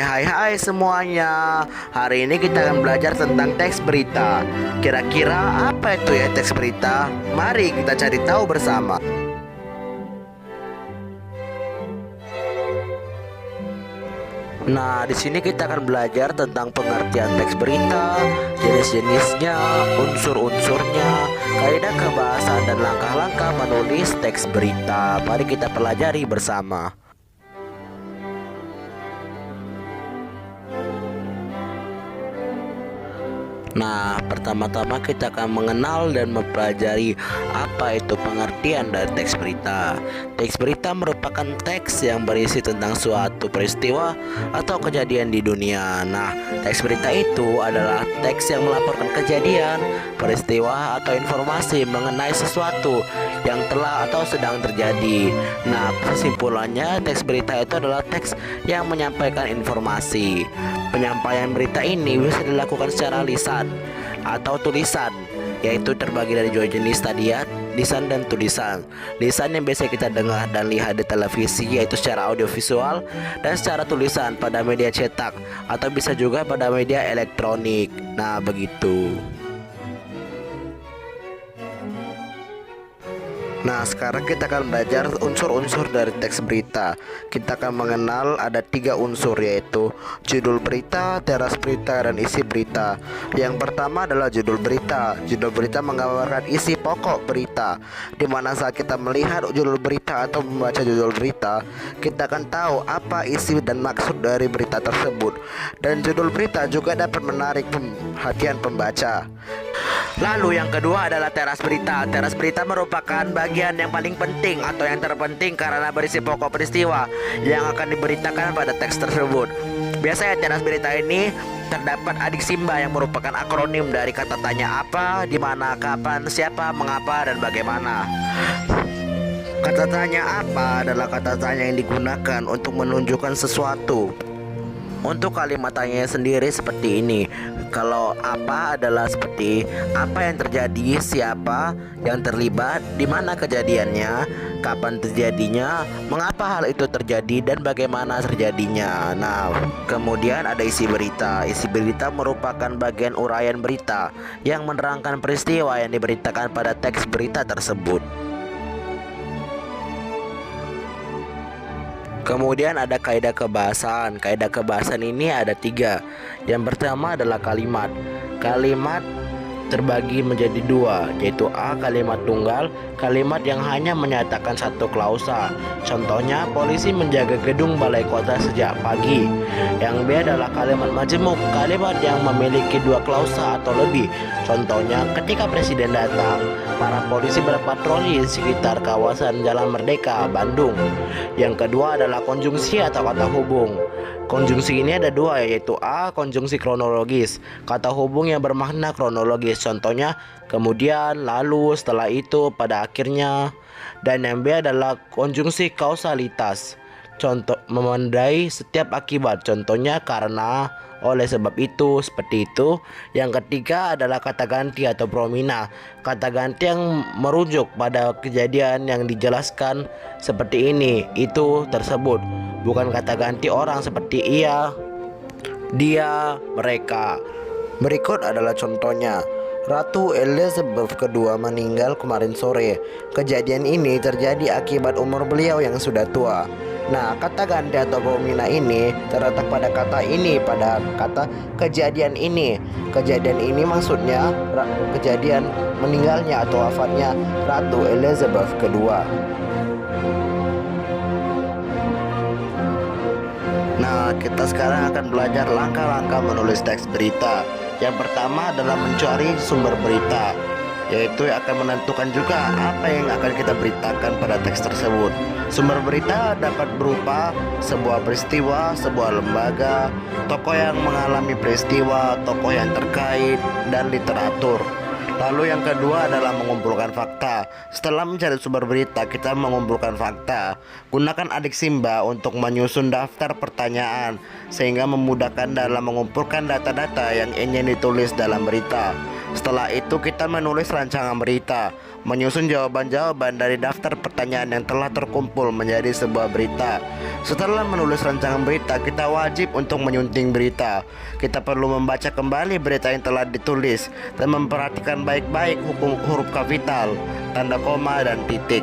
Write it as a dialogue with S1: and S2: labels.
S1: Hai semuanya. Hari ini kita akan belajar tentang teks berita. Kira-kira apa itu ya teks berita? Mari kita cari tahu bersama. Nah, di sini kita akan belajar tentang pengertian teks berita, jenis-jenisnya, unsur-unsurnya, kaidah kebahasaan dan langkah-langkah menulis teks berita. Mari kita pelajari bersama. Nah, pertama-tama kita akan mengenal dan mempelajari apa itu pengertian dari teks berita. Teks berita merupakan teks yang berisi tentang suatu peristiwa atau kejadian di dunia. Nah, teks berita itu adalah teks yang melaporkan kejadian, peristiwa, atau informasi mengenai sesuatu yang telah atau sedang terjadi. Nah, kesimpulannya teks berita itu adalah teks yang menyampaikan informasi. Penyampaian berita ini bisa dilakukan secara lisan atau tulisan, yaitu terbagi dari dua jenis tadi ya, lisan dan tulisan. Lisan yang biasa kita dengar dan lihat di televisi, yaitu secara audiovisual, dan secara tulisan pada media cetak atau bisa juga pada media elektronik. Nah, begitu. Nah, sekarang kita akan belajar unsur-unsur dari teks berita. Kita akan mengenal ada 3 unsur, yaitu judul berita, teras berita, dan isi berita. Yang pertama adalah judul berita. Judul berita menggambarkan isi pokok berita, di mana saat kita melihat judul berita atau membaca judul berita, kita akan tahu apa isi dan maksud dari berita tersebut. Dan judul berita juga dapat menarik perhatian pembaca. Lalu yang kedua adalah teras berita. Teras berita merupakan bagian yang paling penting atau yang terpenting karena berisi pokok peristiwa yang akan diberitakan pada teks tersebut. Biasanya teras berita ini terdapat adik simba yang merupakan akronim dari kata tanya apa, di mana, kapan, siapa, mengapa, dan bagaimana. Kata tanya apa adalah kata tanya yang digunakan untuk menunjukkan sesuatu. Untuk kalimat tanya sendiri seperti ini. Kalau apa adalah seperti apa yang terjadi, siapa yang terlibat, di mana kejadiannya, kapan terjadinya, mengapa hal itu terjadi, dan bagaimana terjadinya. Nah, kemudian ada isi berita. Isi berita merupakan bagian uraian berita yang menerangkan peristiwa yang diberitakan pada teks berita tersebut. Kemudian ada kaidah kebahasaan. Kaidah kebahasaan ini ada 3. Yang pertama adalah kalimat. Kalimat terbagi menjadi 2, yaitu A. Kalimat tunggal, kalimat yang hanya menyatakan satu klausa. Contohnya, polisi menjaga gedung balai kota sejak pagi. Yang B adalah kalimat majemuk, kalimat yang memiliki 2 klausa atau lebih. Contohnya, ketika presiden datang, para polisi berpatroli di sekitar kawasan Jalan Merdeka, Bandung. Yang kedua adalah konjungsi atau kata hubung. Konjungsi ini ada 2, yaitu A. Konjungsi kronologis, kata hubung yang bermakna kronologis. Contohnya, kemudian, lalu, setelah itu, pada akhirnya. Dan yang B adalah konjungsi kausalitas, contoh memandai setiap akibat. Contohnya, karena, oleh sebab itu, seperti itu. Yang ketiga adalah kata ganti atau promina. Kata ganti yang merujuk pada kejadian yang dijelaskan seperti ini, itu, tersebut. Bukan kata ganti orang seperti ia, dia, mereka. Berikut adalah contohnya. Ratu Elizabeth II meninggal kemarin sore. Kejadian ini terjadi akibat umur beliau yang sudah tua. Nah, kata ganti atau promina ini terletak pada kata ini, pada kata kejadian ini. Kejadian ini maksudnya kejadian meninggalnya atau wafatnya Ratu Elizabeth II. Nah, kita sekarang akan belajar langkah-langkah menulis teks berita. Yang pertama adalah mencari sumber berita, yaitu akan menentukan juga apa yang akan kita beritakan pada teks tersebut. Sumber berita dapat berupa sebuah peristiwa, sebuah lembaga, tokoh yang mengalami peristiwa, tokoh yang terkait, dan literatur. Lalu yang kedua adalah mengumpulkan fakta. Setelah mencari sumber berita, kita mengumpulkan fakta. Gunakan adik simba untuk menyusun daftar pertanyaan, sehingga memudahkan dalam mengumpulkan data-data yang ingin ditulis dalam berita. Setelah itu kita menulis rancangan berita. menyusun jawaban-jawaban dari daftar pertanyaan yang telah terkumpul menjadi sebuah berita. Setelah menulis rancangan berita, kita wajib untuk menyunting berita. Kita perlu membaca kembali berita yang telah ditulis dan memperhatikan baik-baik hukum huruf kapital, tanda koma, dan titik.